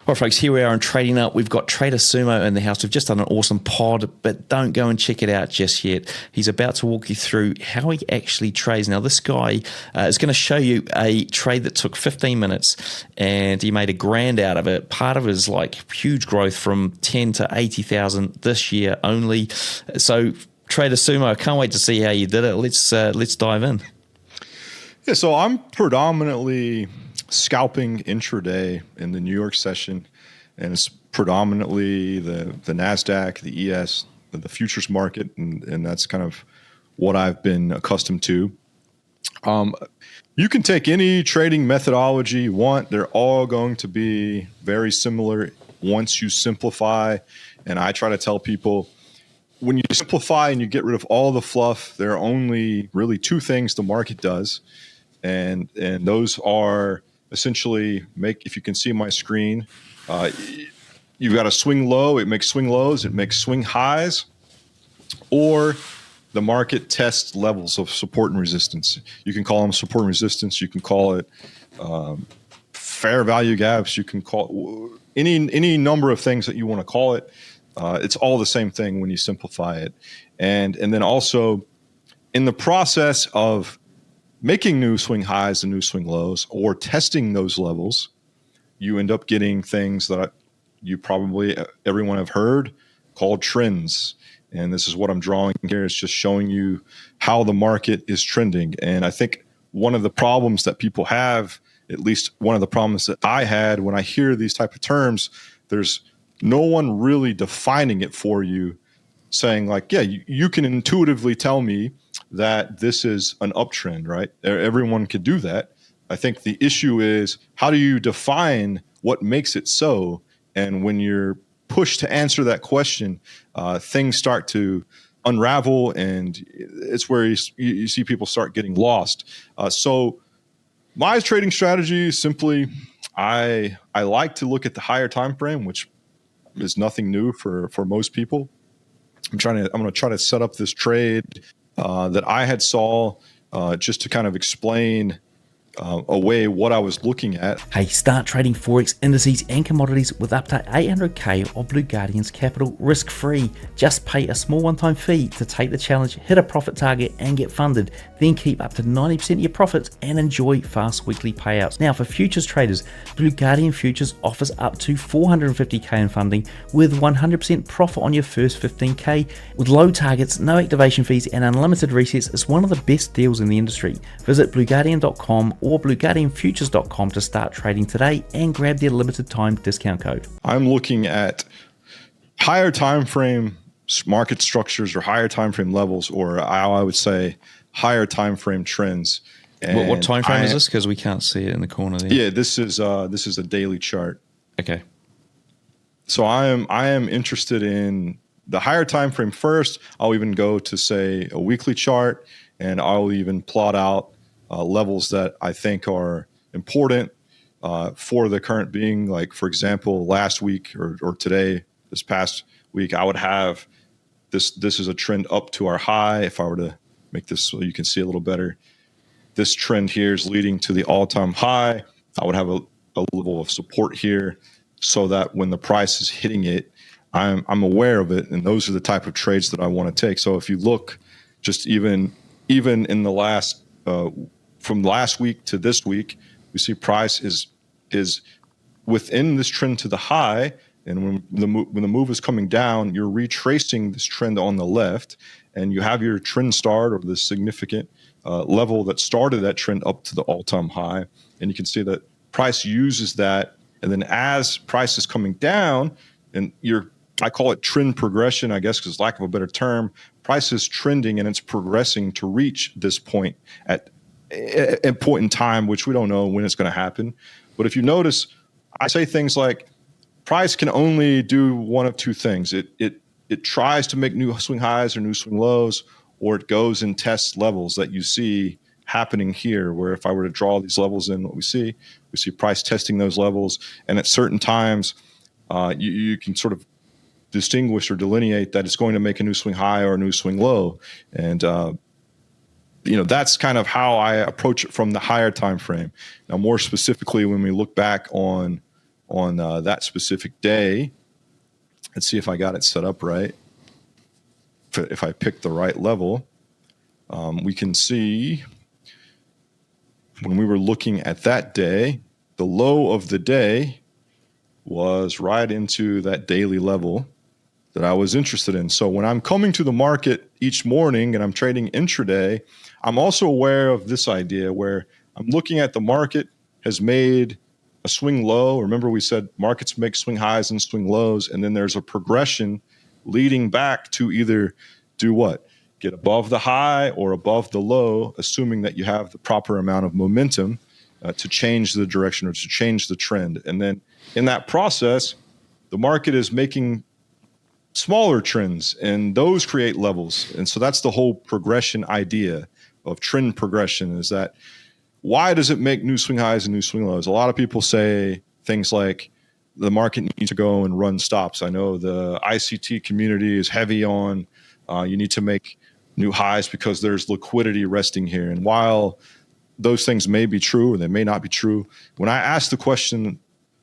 Well, folks, here we are on Trading Up. We've got Trader Sumo in the house. We've just done an awesome pod, but don't go and check it out just yet. He's about to walk you through how he actually trades. Now, this guy is going to show you a trade that took 15 minutes, and he made $1,000 out of it. Part of it is like huge growth from 10 to 80,000 this year only. So, Trader Sumo, I can't wait to see how you did it. Let's dive in. Yeah, so I'm predominantly scalping intraday in the New York session, and it's predominantly the NASDAQ, the ES, the futures market, and that's kind of what I've been accustomed to. You can take any trading methodology you want. They're all going to be very similar once you simplify, and I try to tell people, when you simplify and you get rid of all the fluff, there are only really two things the market does, and those are essentially if you can see my screen, you've got a swing low, it makes swing lows, it makes swing highs, or the market tests levels of support and resistance. You can call them support and resistance, you can call it fair value gaps, you can call any number of things that you want to call it. It's all the same thing when you simplify it. And then also in the process of making new swing highs and new swing lows or testing those levels, you end up getting things that you probably everyone have heard called trends. And this is what I'm drawing here. It's just showing you how the market is trending. And I think one of the problems that people have, at least one of the problems that I had when I hear these type of terms, there's no one really defining it for you, saying like, yeah, you can intuitively tell me that this is an uptrend, right? Everyone could do that. I think the issue is, how do you define what makes it so? And when you're pushed to answer that question, things start to unravel, and it's where you see people start getting lost. So my trading strategy is simply, I like to look at the higher time frame, which is nothing new for most people. I'm going to try to set up this trade that I had saw just to kind of explain away what I was looking at. Hey, start trading Forex indices and commodities with up to 800K of Blue Guardian's capital risk-free. Just pay a small one-time fee to take the challenge, hit a profit target and get funded. Then keep up to 90% of your profits and enjoy fast weekly payouts. Now, for futures traders, Blue Guardian Futures offers up to 450K in funding with 100% profit on your first 15K. With low targets, no activation fees and unlimited resets, it's one of the best deals in the industry. Visit blueguardian.com or blueguardianfutures.com to start trading today and grab their limited time discount code. I'm looking at higher time frame market structures or higher time frame levels, or I would say higher time frame trends. And what time frame is this? Because we can't see it in the corner there. Yeah, this is a daily chart. Okay. So I am interested in the higher time frame first. I'll even go to say a weekly chart, and I'll even plot out levels that I think are important for the current being. Like, for example, last week or today, this past week, I would have this is a trend up to our high. If I were to make this so you can see a little better, this trend here is leading to the all-time high. I would have a level of support here so that when the price is hitting it, I'm aware of it, and those are the type of trades that I want to take. So if you look just even in the last from last week to this week, we see price is within this trend to the high, and when the move is coming down, you're retracing this trend on the left, and you have your trend start or the significant level that started that trend up to the all-time high, and you can see that price uses that, and then as price is coming down, and I call it trend progression, I guess, because lack of a better term, price is trending and it's progressing to reach this point at a point in time, which we don't know when it's going to happen. But if you notice, I say things like price can only do one of two things. It tries to make new swing highs or new swing lows, or it goes and tests levels that you see happening here, where if I were to draw these levels in, what we see price testing those levels. And at certain times, you can sort of distinguish or delineate that it's going to make a new swing high or a new swing low. And that's kind of how I approach it from the higher time frame. Now, more specifically, when we look back on on that specific day. Let's see if I got it set up right. If I pick the right level, we can see when we were looking at that day, the low of the day was right into that daily level that I was interested in. So when I'm coming to the market each morning and I'm trading intraday, I'm also aware of this idea where I'm looking at the market has made a swing low. Remember, we said markets make swing highs and swing lows, and then there's a progression leading back to either do what? Get above the high or above the low, assuming that you have the proper amount of momentum to change the direction or to change the trend. And then in that process, the market is making smaller trends, and those create levels. And so that's the whole progression idea of trend progression, is that why does it make new swing highs and new swing lows? A lot of people say things like the market needs to go and run stops. I know the ICT community is heavy on you need to make new highs because there's liquidity resting here. And while those things may be true or they may not be true, when I ask the question,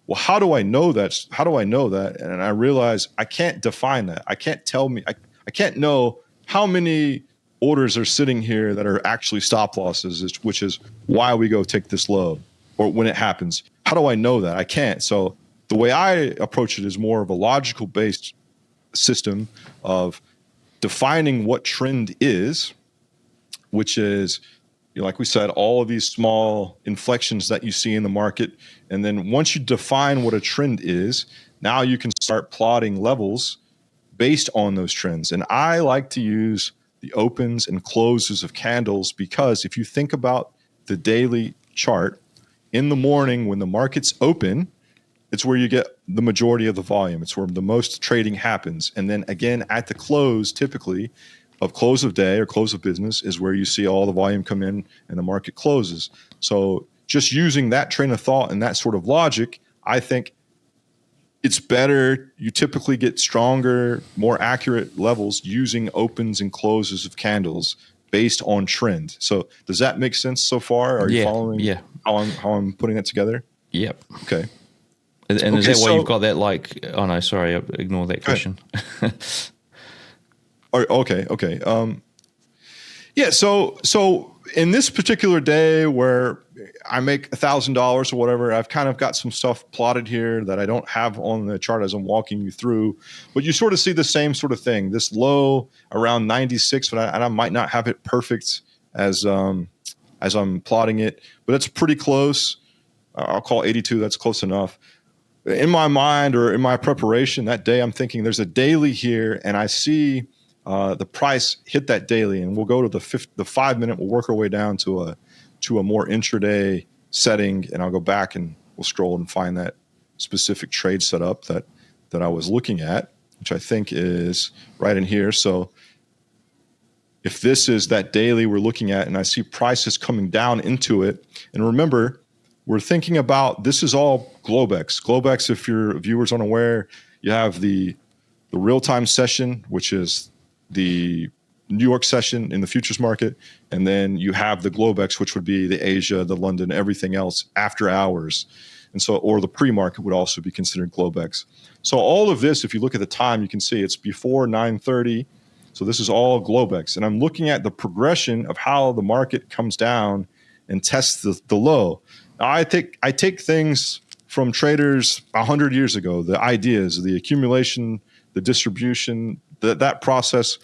well, how do I know that? How do I know that? And I realize I can't define that. I can't I can't know how many orders are sitting here that are actually stop losses, which is why we go take this low or when it happens. How do I know that? I can't. So the way I approach it is more of a logical based system of defining what trend is, which is, like we said, all of these small inflections that you see in the market. And then once you define what a trend is, now you can start plotting levels based on those trends. And I like to use the opens and closes of candles because if you think about the daily chart, in the morning when the market's open, it's where you get the majority of the volume. It's where the most trading happens. And then again, at the close, typically, of close of day or close of business is where you see all the volume come in and the market closes. So just using that train of thought and that sort of logic, I think it's better. You typically get stronger, more accurate levels using opens and closes of candles based on trend. So does that make sense so far? Are you following how I'm putting that together? Yep. Okay. And is that why you've got that like, oh no, sorry, ignore that question. Okay. Yeah. So in this particular day where I make $1,000 or whatever, I've kind of got some stuff plotted here that I don't have on the chart as I'm walking you through, but you sort of see the same sort of thing. This low around 96, and I might not have it perfect as I'm plotting it, but it's pretty close. I'll call 82. That's close enough. In my mind or in my preparation that day, I'm thinking there's a daily here, and I see the price hit that daily, and we'll go to the 5 minute. We'll work our way down to a more intraday setting, and I'll go back and we'll scroll and find that specific trade setup that I was looking at, which I think is right in here. So if this is that daily we're looking at, and I see prices coming down into it, and remember, we're thinking about this is all Globex. Globex, if your viewers aren't aware, you have the real-time session, which is the New York session in the futures market, and then you have the Globex, which would be the Asia, the London, everything else after hours. And so, or the pre-market would also be considered Globex. So all of this, if you look at the time, you can see it's before 9:30. So this is all Globex. And I'm looking at the progression of how the market comes down and tests the low. Now, I take things from traders 100 years ago, the ideas, the accumulation, the distribution, that process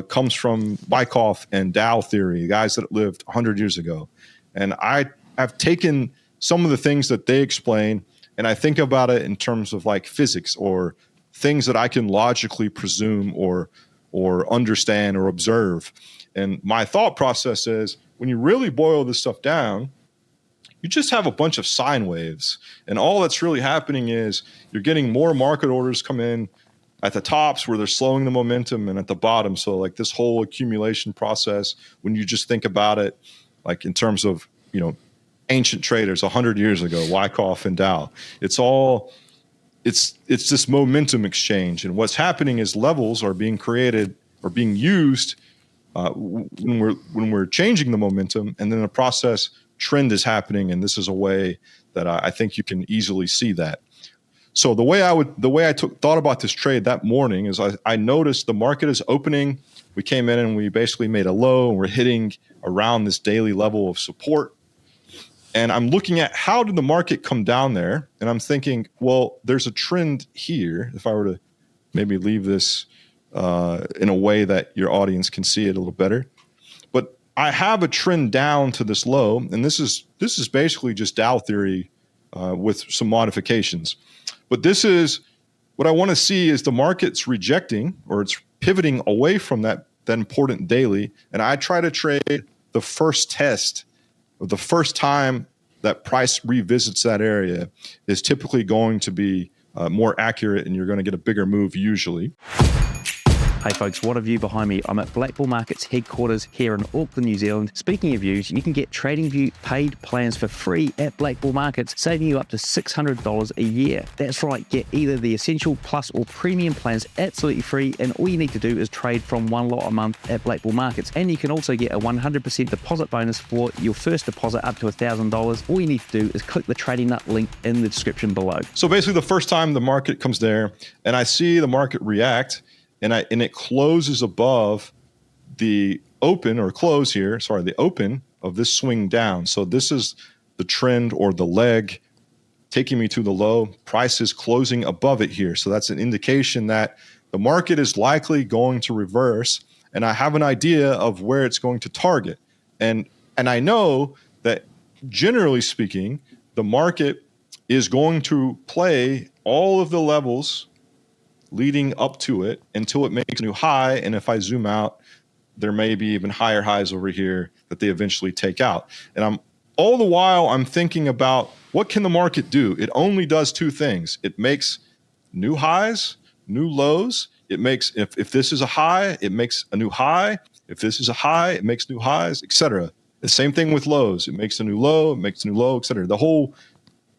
comes from Wyckoff and Dow theory, guys that lived 100 years ago. And I have taken some of the things that they explain, and I think about it in terms of like physics or things that I can logically presume or understand or observe. And my thought process is when you really boil this stuff down, you just have a bunch of sine waves. And all that's really happening is you're getting more market orders come in at the tops where they're slowing the momentum, and at the bottom. So like this whole accumulation process, when you just think about it, like in terms of, ancient traders 100 years ago, Wyckoff and Dow, it's this momentum exchange. And what's happening is levels are being created or being used when we're changing the momentum, and then the process trend is happening. And this is a way that I think you can easily see that. So the way I thought about this trade that morning is I noticed the market is opening. We came in and we basically made a low, and we're hitting around this daily level of support. And I'm looking at how did the market come down there? And I'm thinking, well, there's a trend here. If I were to maybe leave this in a way that your audience can see it a little better. But I have a trend down to this low, and this is basically just Dow theory with some modifications. But this is what I want to see is the market's rejecting, or it's pivoting away from that important daily, and I try to trade the first test, or the first time that price revisits that area is typically going to be more accurate, and you're going to get a bigger move usually. Hey folks, what a view behind me. I'm at Black Bull Markets headquarters here in Auckland, New Zealand. Speaking of views, you can get TradingView paid plans for free at Black Bull Markets, saving you up to $600 a year. That's right, get either the Essential, Plus or Premium plans absolutely free, and all you need to do is trade from one lot a month at Black Bull Markets. And you can also get a 100% deposit bonus for your first deposit up to $1,000. All you need to do is click the Trading Nut link in the description below. So basically the first time the market comes there and I see the market react, and it closes above the open or close here, the open of this swing down. So this is the trend or the leg taking me to the low. Price is closing above it here. So that's an indication that the market is likely going to reverse, and I have an idea of where it's going to target. And I know that generally speaking, the market is going to play all of the levels leading up to it until it makes a new high. And if I zoom out, there may be even higher highs over here that they eventually take out. And all the while I'm thinking about what can the market do? It only does two things. It makes new highs, new lows. It makes, if this is a high, it makes a new high. If this is a high, it makes new highs, etc. The same thing with lows. It makes a new low, it makes a new low, etc. The whole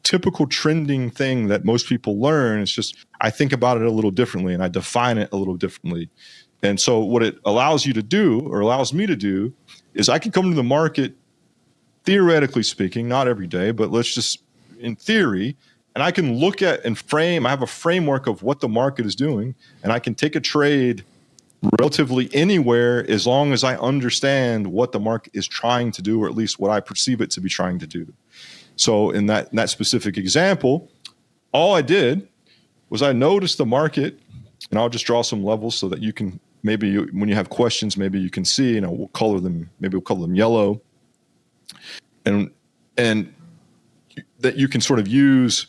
typical trending thing that most people learn is just, I think about it a little differently and I define it a little differently. And so what it allows you to do, or allows me to do, is I can come to the market, theoretically speaking, not every day, but let's just in theory, and I can look at and frame, I have a framework of what the market is doing, and I can take a trade relatively anywhere as long as I understand what the market is trying to do, or at least what I perceive it to be trying to do. So in that specific example, all I did was I noticed the market, and I'll just draw some levels so that you can, maybe when you have questions, maybe you can see, we'll color them yellow, and that you can sort of use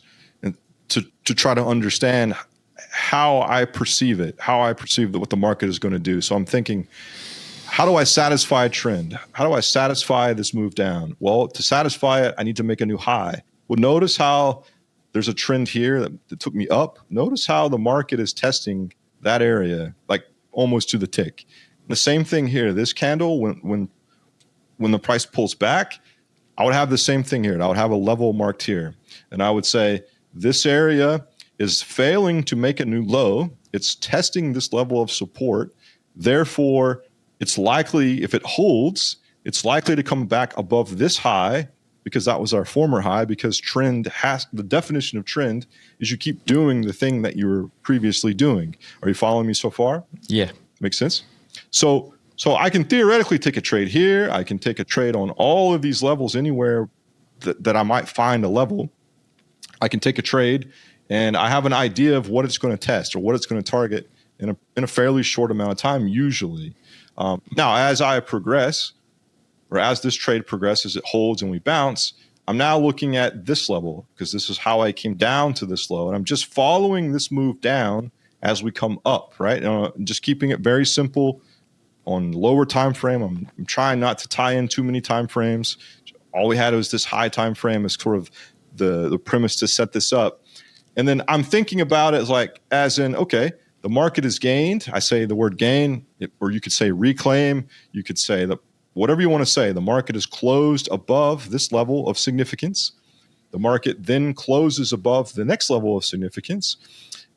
to try to understand how I perceive it, what the market is going to do. So I'm thinking, how do I satisfy a trend? How do I satisfy this move down? Well, to satisfy it, I need to make a new high. Well, notice how there's a trend here that took me up. Notice how the market is testing that area, like almost to the tick. The same thing here. This candle, when the price pulls back, I would have the same thing here. I would have a level marked here. And I would say this area is failing to make a new low. It's testing this level of support. Therefore, it's likely, if it holds, it's likely to come back above this high, because that was our former high, because the definition of trend is you keep doing the thing that you were previously doing. Are you following me so far? Yeah. Makes sense? So I can theoretically take a trade here. I can take a trade on all of these levels anywhere that I might find a level. I can take a trade, and I have an idea of what it's going to test or what it's going to target in a fairly short amount of time, usually. Now, as I progress, or as this trade progresses, it holds and we bounce, I'm now looking at this level, because this is how I came down to this low. And I'm just following this move down as we come up, right? Just keeping it very simple on lower time frame. I'm trying not to tie in too many time frames. All we had was this high time frame as sort of the premise to set this up. And then I'm thinking about it as in, okay, the market is gained. I say the word gain, or you could say reclaim. You could say that whatever you want to say, the market is closed above this level of significance. The market then closes above the next level of significance.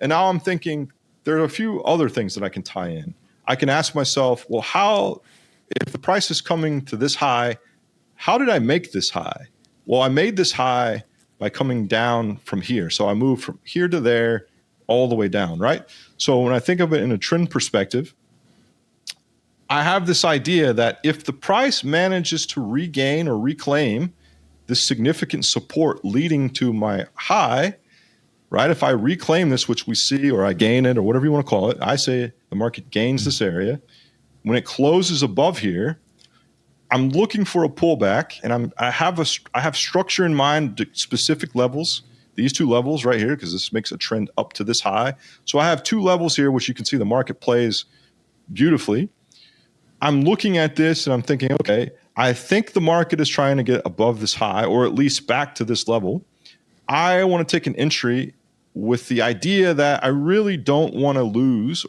And now I'm thinking there are a few other things that I can tie in. I can ask myself, well, if the price is coming to this high, how did I make this high? Well, I made this high by coming down from here. So I move from here to there all the way down, right? So when I think of it in a trend perspective, I have this idea that if the price manages to regain or reclaim this significant support leading to my high, right? If I reclaim this, which we see, or I gain it, or whatever you want to call it, I say the market gains this area. When it closes above here, I'm looking for a pullback, and I have structure in mind, specific levels. These two levels right here, because this makes a trend up to this high. So I have two levels here, which you can see the market plays beautifully. I'm looking at this and I'm thinking, okay, I think the market is trying to get above this high, or at least back to this level. I want to take an entry with the idea that I really don't want to lose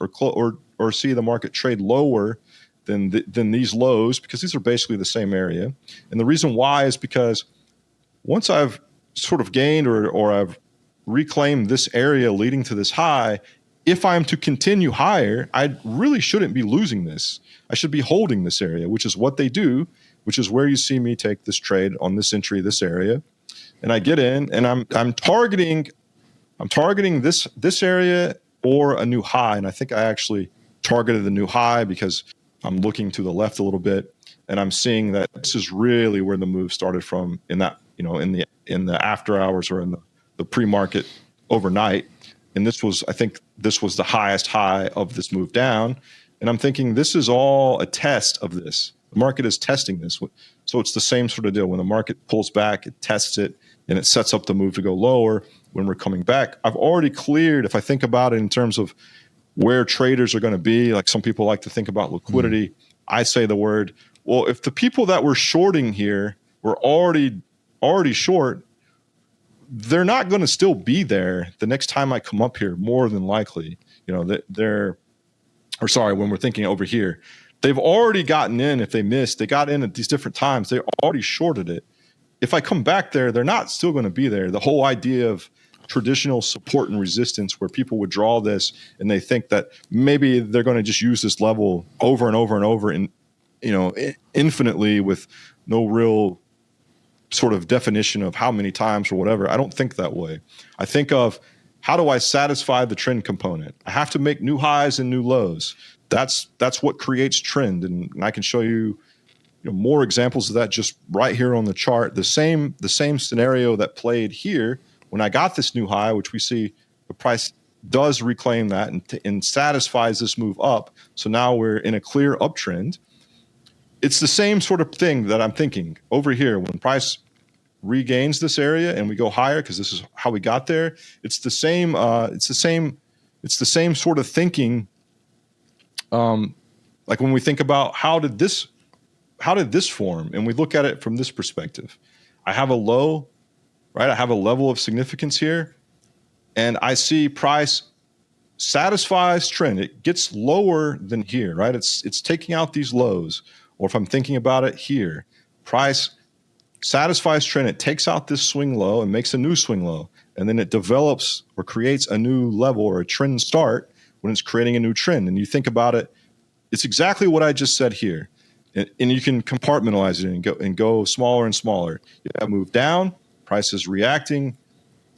or see the market trade lower than these lows, because these are basically the same area. And the reason why is because once I've sort of gained or I've reclaimed this area leading to this high, if I'm to continue higher, I really shouldn't be losing this. I should be holding this area, which is what they do, which is where you see me take this trade on this entry, this area. And I get in and I'm targeting this area or a new high. And I think I actually targeted the new high because I'm looking to the left a little bit, and I'm seeing that this is really where the move started from in that, in the after hours or in the pre-market overnight. And I think this was the highest high of this move down. And I'm thinking this is all a test of this. The market is testing this. So it's the same sort of deal. When the market pulls back, it tests it and it sets up the move to go lower when we're coming back. I've already cleared, if I think about it in terms of where traders are going to be, like some people like to think about liquidity. I say the word, well, if the people that were shorting here were already short, they're not going to still be there the next time I come up here, more than likely. When we're thinking over here, they've already gotten in. If they missed, they got in at these different times. They already shorted it. If I come back there, they're not still going to be there. The whole idea of traditional support and resistance, where people would draw this and they think that maybe they're going to just use this level over and over and over and, infinitely with no real sort of definition of how many times or whatever. I don't think that way. I think of, how do I satisfy the trend component? I have to make new highs and new lows. That's what creates trend. And I can show you, more examples of that just right here on the chart. The same scenario that played here when I got this new high, which we see the price does reclaim that and satisfies this move up. So now we're in a clear uptrend. It's the same sort of thing that I'm thinking over here. When price regains this area and we go higher, because this is how we got there, it's the same. It's the same sort of thinking. Like when we think about how did this form, and we look at it from this perspective. I have a low. Right, I have a level of significance here, and I see price satisfies trend. It gets lower than here, right? It's taking out these lows. Or if I'm thinking about it here, price satisfies trend. It takes out this swing low and makes a new swing low, and then it develops or creates a new level or a trend start when it's creating a new trend. And you think about it, it's exactly what I just said here, and you can compartmentalize it and go smaller and smaller. You have move down. Price is reacting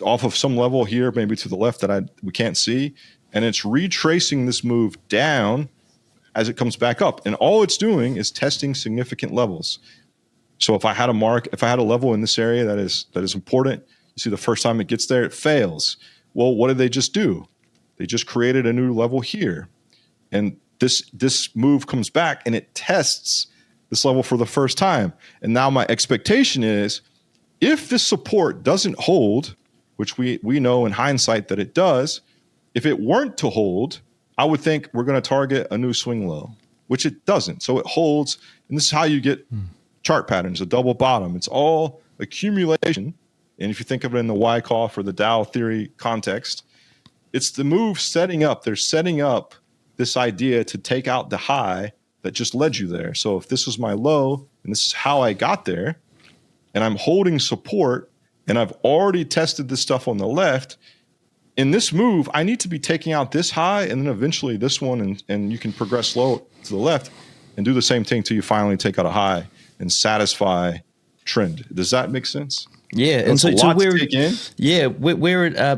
off of some level here, maybe to the left that we can't see, and it's retracing this move down as it comes back up. And all it's doing is testing significant levels. So if I had a level in this area that is important, you see the first time it gets there, it fails. Well, what did they just do? They just created a new level here, and this move comes back and it tests this level for the first time. And now my expectation is, if this support doesn't hold, which we know in hindsight that it does, if it weren't to hold, I would think we're going to target a new swing low, which it doesn't. So it holds, and this is how you get chart patterns, a double bottom. It's all accumulation. And if you think of it in the Wyckoff or the Dow theory context, it's the move setting up. They're setting up this idea to take out the high that just led you there. So if this was my low, and this is how I got there, and I'm holding support, and I've already tested this stuff on the left, in this move, I need to be taking out this high and then eventually this one, and you can progress slow to the left and do the same thing till you finally take out a high and satisfy trend. Does that make sense? Yeah, and It's a so lot to where, take in. yeah,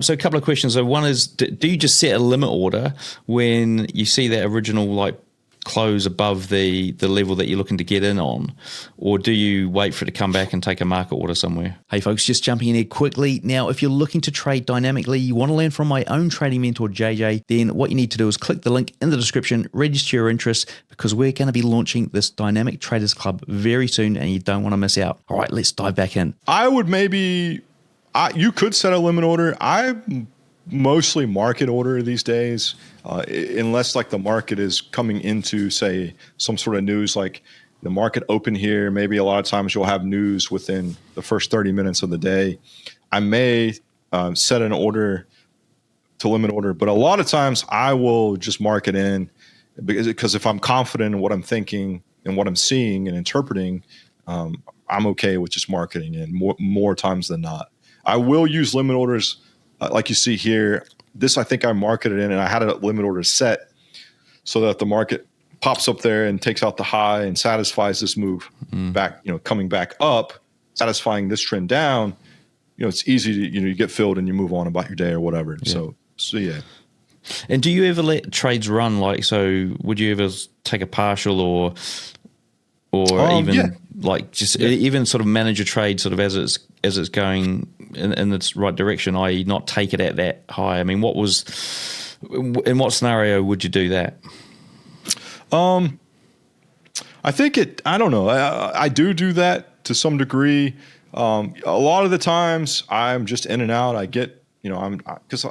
so a couple of questions. So one is, do you just set a limit order when you see that original like close above the level that you're looking to get in on, or do you wait for it to come back and take a market order somewhere? Hey folks, just jumping in here quickly. Now, if you're looking to trade dynamically, you want to learn from my own trading mentor, JJ, then what you need to do is click the link in the description, register your interest, because we're going to be launching this Dynamic Traders Club very soon and you don't want to miss out. All right, let's dive back in. I would you could set a limit order. I mostly market order these days, unless like the market is coming into, say, some sort of news, like the market open here. Maybe a lot of times you'll have news within the first 30 minutes of the day. I may set an order to limit order, but a lot of times I will just mark it in because if I'm confident in what I'm thinking and what I'm seeing and interpreting, I'm okay with just marketing in more times than not. I will use limit orders. Like you see here, this I think I marketed in, and I had a limit order set so that the market pops up there and takes out the high and satisfies this move back, coming back up, satisfying this trend down. It's easy to, you get filled and you move on about your day or whatever. Yeah. So yeah. And do you ever let trades run? Like, so would you ever take a partial or even like just even sort of manage a trade sort of as it's going in its right direction, i.e. not take it at that high? I mean, in what scenario would you do that? I think I don't know. I do that to some degree. A lot of the times I'm just in and out. I get, because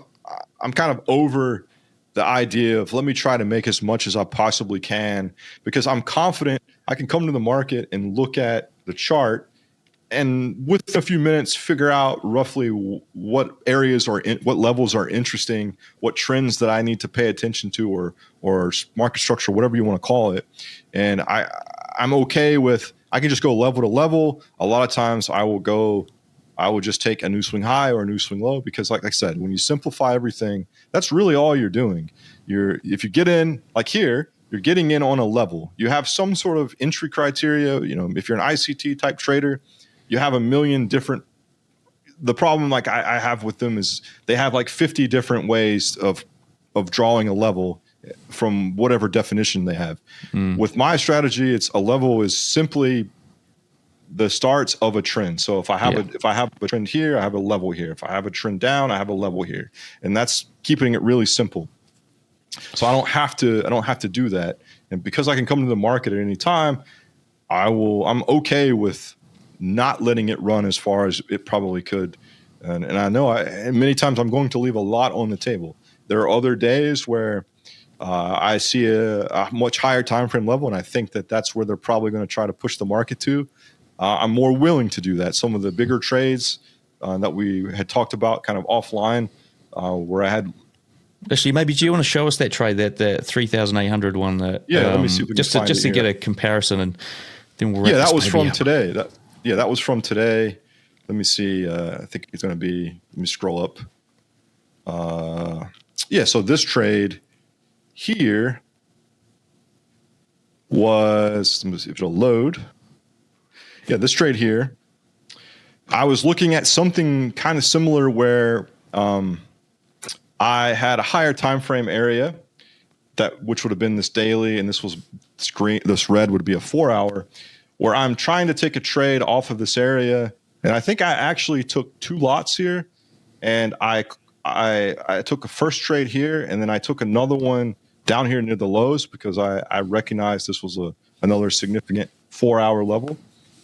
I'm kind of over the idea of let me try to make as much as I possibly can, because I'm confident I can come to the market and look at the chart and within a few minutes figure out roughly what areas what levels are interesting, what trends that I need to pay attention to, or market structure, whatever you want to call it. And I'm okay with, I can just go level to level. A lot of times I will just take a new swing high or a new swing low, because like I said, when you simplify everything, that's really all you're doing. If you get in like here, you're getting in on a level. You have some sort of entry criteria. If you're an ICT type trader, you have a million different. The problem like I have with them is they have like 50 different ways of drawing a level from whatever definition they have. With my strategy, it's a level is simply the starts of a trend. So if I have a trend here, I have a level here. If I have a trend down, I have a level here, and that's keeping it really simple. So I don't have to do that. And because I can come to the market at any time, I'm okay with not letting it run as far as it probably could. And I know many times I'm going to leave a lot on the table. There are other days where I see a much higher time frame level, and I think that's where they're probably going to try to push the market to. I'm more willing to do that. Some of the bigger trades that we had talked about kind of offline, where I had. Actually, maybe do you want to show us that trade, that 3,800 one? That let me see if we can find it to get a comparison, and then we'll wrap that was from up. today. That was from today. Let me see. I think it's going to be. Let me scroll up. So this trade here was. Let me see if it'll load. Yeah, this trade here. I was looking at something kind of similar where. I had a higher time frame area which would have been this daily, and this red would be a 4 hour, where I'm trying to take a trade off of this area. And I think I actually took 2 lots here, and I took a first trade here, and then I took another one down here near the lows because I recognized this was another significant 4 hour level.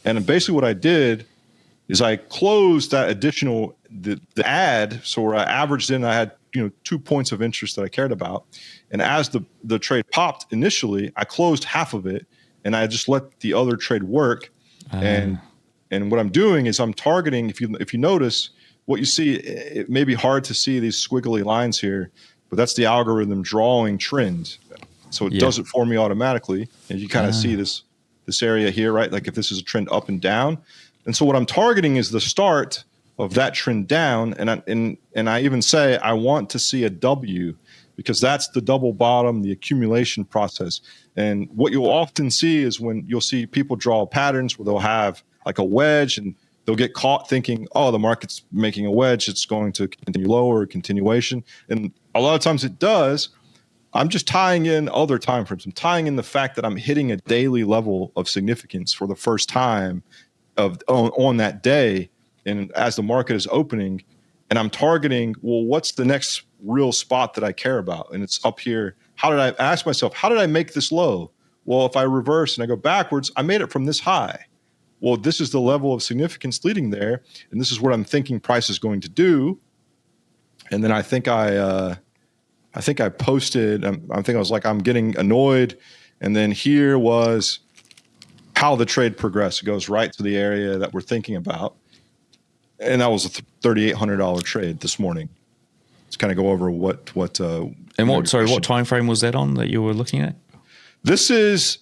And basically what I did is I closed that additional the add, so where I averaged in, I had 2 points of interest that I cared about, and as the trade popped initially, I closed half of it, and I just let the other trade work. And what I'm doing is I'm targeting. If you notice what you see, it may be hard to see these squiggly lines here, but that's the algorithm drawing trends. So it does it for me automatically, and you kind of see this area here, right? Like if this is a trend up and down. And so what I'm targeting is the start of that trend down, and I even say I want to see a W, because that's the double bottom, the accumulation process. And what you'll often see is when you'll see people draw patterns where they'll have like a wedge and they'll get caught thinking, oh, the market's making a wedge, it's going to continue lower, continuation. And a lot of times it does. I'm just tying in other time frames. I'm tying in the fact that I'm hitting a daily level of significance for the first time on that day. And as the market is opening, and I'm targeting, well, what's the next real spot that I care about? And it's up here. I ask myself, how did I make this low? Well, if I reverse and I go backwards, I made it from this high. Well, this is the level of significance leading there. And this is what I'm thinking price is going to do. And then I think I posted, I think I was like, I'm getting annoyed. And then here was how the trade progressed. It goes right to the area that we're thinking about. And that was a $3,800 trade this morning. Let's kind of go over what time frame was that on that you were looking at? The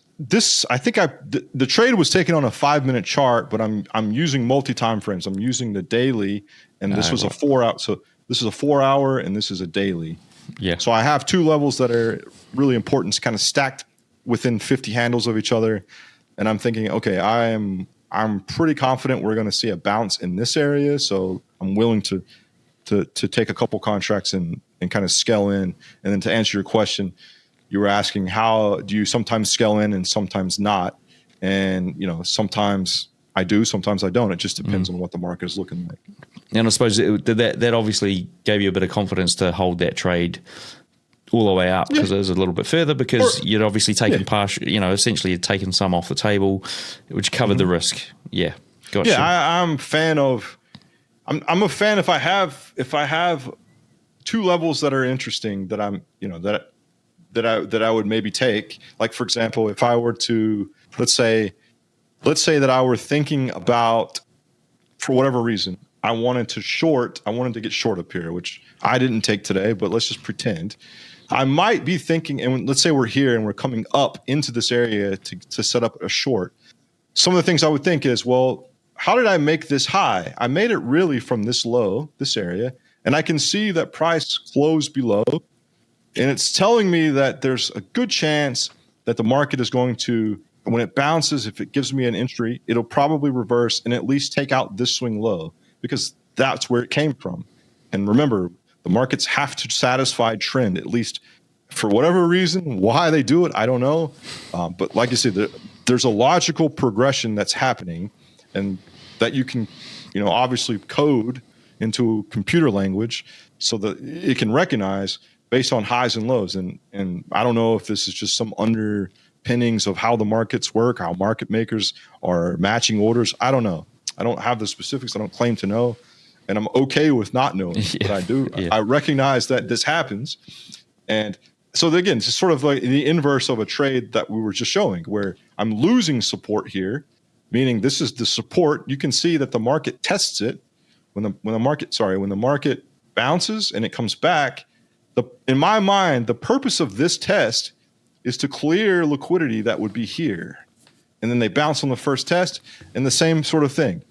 trade was taken on a 5-minute chart, but I'm using multi-time frames. I'm using the daily, and this was a 4 hour. So this is a 4 hour and this is a daily. Yeah. So I have two levels that are really important, kind of stacked within 50 handles of each other. And I'm thinking, okay, I'm pretty confident we're going to see a bounce in this area. So I'm willing to take a couple contracts and kind of scale in. And then to answer your question, you were asking, how do you sometimes scale in and sometimes not? And, sometimes I do, sometimes I don't. It just depends on what the market is looking like. And I suppose that obviously gave you a bit of confidence to hold that trade all the way up because it was a little bit further because you'd obviously taken essentially you'd taken some off the table, which covered the risk. Yeah. Gotcha. Yeah. I'm a fan if I have two levels that are interesting that I'm, that I would maybe take. Like, for example, if I were to, let's say that I were thinking about, for whatever reason, I wanted to get short up here, which I didn't take today, but let's just pretend. I might be thinking, and let's say we're here and we're coming up into this area to set up a short. Some of the things I would think is, well, how did I make this high? I made it really from this low, this area, and I can see that price closed below, and it's telling me that there's a good chance that the market is going to, when it bounces, if it gives me an entry, it'll probably reverse and at least take out this swing low because that's where it came from. And remember, the markets have to satisfy trend, at least for whatever reason. Why they do it, I don't know. But like you said, there's a logical progression that's happening and that you can, obviously code into computer language so that it can recognize based on highs and lows. And I don't know if this is just some underpinnings of how the markets work, how market makers are matching orders. I don't know. I don't have the specifics. I don't claim to know. And I'm okay with not knowing, but I do. Yeah. I recognize that this happens. And so again, it's sort of like the inverse of a trade that we were just showing, where I'm losing support here, meaning this is the support. You can see that the market tests it when the market bounces and it comes back. In my mind, the purpose of this test is to clear liquidity that would be here. And then they bounce on the first test and the same sort of thing.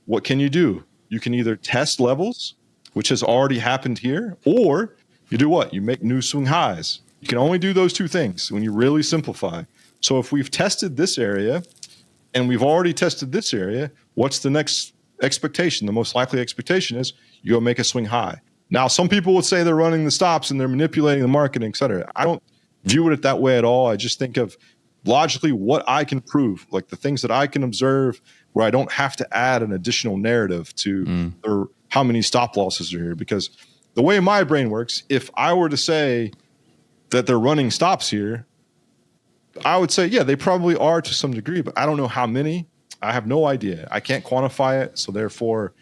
What can you do? You can either test levels, which has already happened here, or you do what? You make new swing highs. You can only do those two things when you really simplify. So if we've tested this area and we've already tested this area, what's the next expectation? The most likely expectation is you go make a swing high. Now, some people would say they're running the stops and they're manipulating the market, et cetera. I don't view it that way at all. I just think of logically what I can prove, like the things that I can observe where I don't have to add an additional narrative to or how many stop losses are here. Because the way my brain works, if I were to say that they're running stops here, I would say, yeah, they probably are to some degree, but I don't know how many. I have no idea. I can't quantify it. So therefore,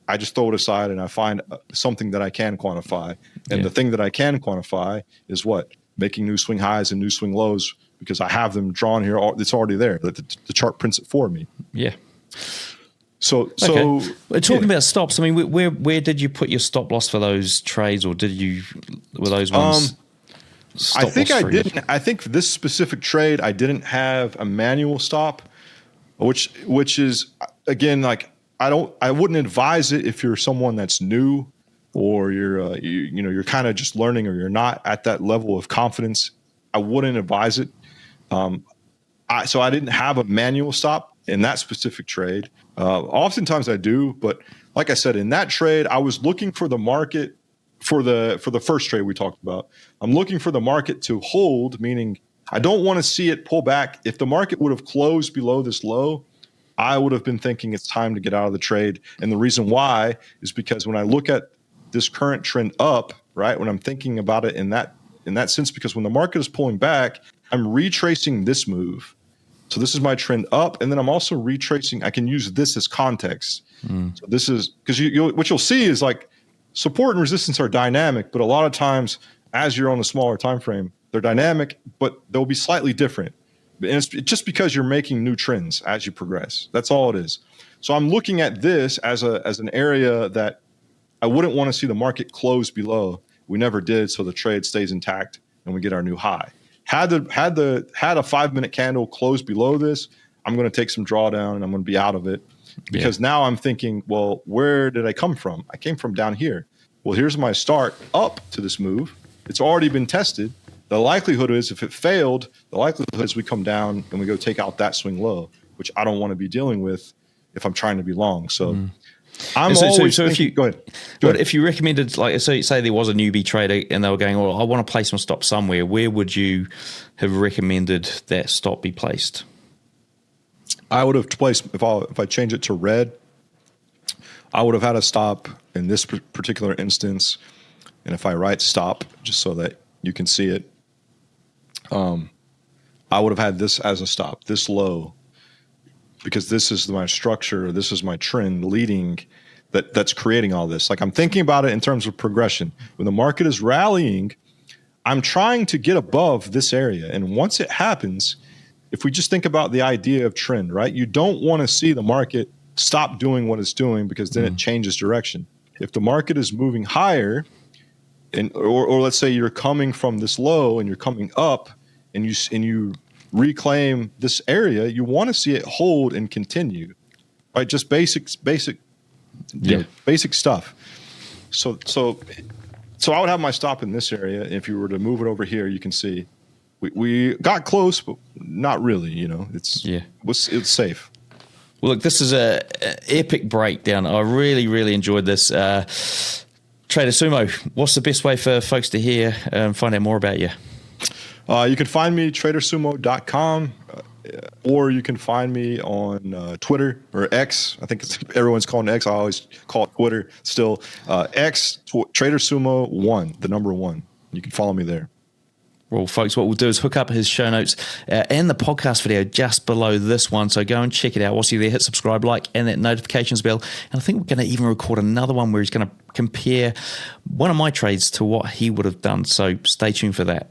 I just throw it aside and I find something that I can quantify. And the thing that I can quantify is what? Making new swing highs and new swing lows, because I have them drawn here. It's already there. The chart prints it for me. Yeah. So talking about stops, I mean, where did you put your stop loss for those trades, or were those ones? I think I didn't. I think for this specific trade, I didn't have a manual stop, which is again like I wouldn't advise it if you're someone that's new or you're kind of just learning or you're not at that level of confidence. I wouldn't advise it. So I didn't have a manual stop. in that specific trade. Oftentimes I do, but like I said, in that trade, I was looking for the market for the first trade we talked about. I'm looking for the market to hold, meaning I don't want to see it pull back. If the market would have closed below this low, I would have been thinking it's time to get out of the trade. And the reason why is because when I look at this current trend up, right, when I'm thinking about it in that sense, because when the market is pulling back, I'm retracing this move. So this is my trend up, and then I'm also retracing. I can use this as context. So this is because what you'll see is like support and resistance are dynamic, but a lot of times as you're on a smaller time frame, they're dynamic, but they'll be slightly different. And it's just because you're making new trends as you progress. That's all it is. So I'm looking at this as an area that I wouldn't want to see the market close below. We never did, so the trade stays intact and we get our new high. Had a 5-minute candle close below this, I'm going to take some drawdown and I'm going to be out of it, because now I'm thinking, well, where did I come from? I came from down here. Well, here's my start up to this move. It's already been tested. The likelihood is, if it failed, the likelihood is we come down and we go take out that swing low, which I don't want to be dealing with if I'm trying to be long. So I'm always thinking, if you go ahead. If you recommended, like, so say there was a newbie trader and they were going, well, I want to place my stop somewhere, where would you have recommended that stop be placed? I would have placed, if I change it to red, I would have had a stop in this particular instance. And if I write stop, just so that you can see it, I would have had this as a stop, this low, because this is my structure, this is my trend leading that's creating all this. Like, I'm thinking about it in terms of progression. When the market is rallying, I'm trying to get above this area. And once it happens, if we just think about the idea of trend, right? You don't want to see the market stop doing what it's doing, because then it changes direction. If the market is moving higher, or let's say you're coming from this low and you're coming up and you reclaim this area, you want to see it hold and continue, right? Just basic stuff. So I would have my stop in this area. If you were to move it over here, you can see we got close, but not really. It's safe. Well, look, this is a epic breakdown. I really, really enjoyed this. Trader Sumo, what's the best way for folks to hear and find out more about you? You can find me tradersumo.com, or you can find me on Twitter or X. I think everyone's calling it X. I always call it Twitter still. X, TraderSumo1, the number 1. You can follow me there. Well, folks, what we'll do is hook up his show notes and the podcast video just below this one. So go and check it out. Whilst you're there, hit subscribe, like, and that notifications bell. And I think we're going to even record another one where he's going to compare one of my trades to what he would have done. So stay tuned for that.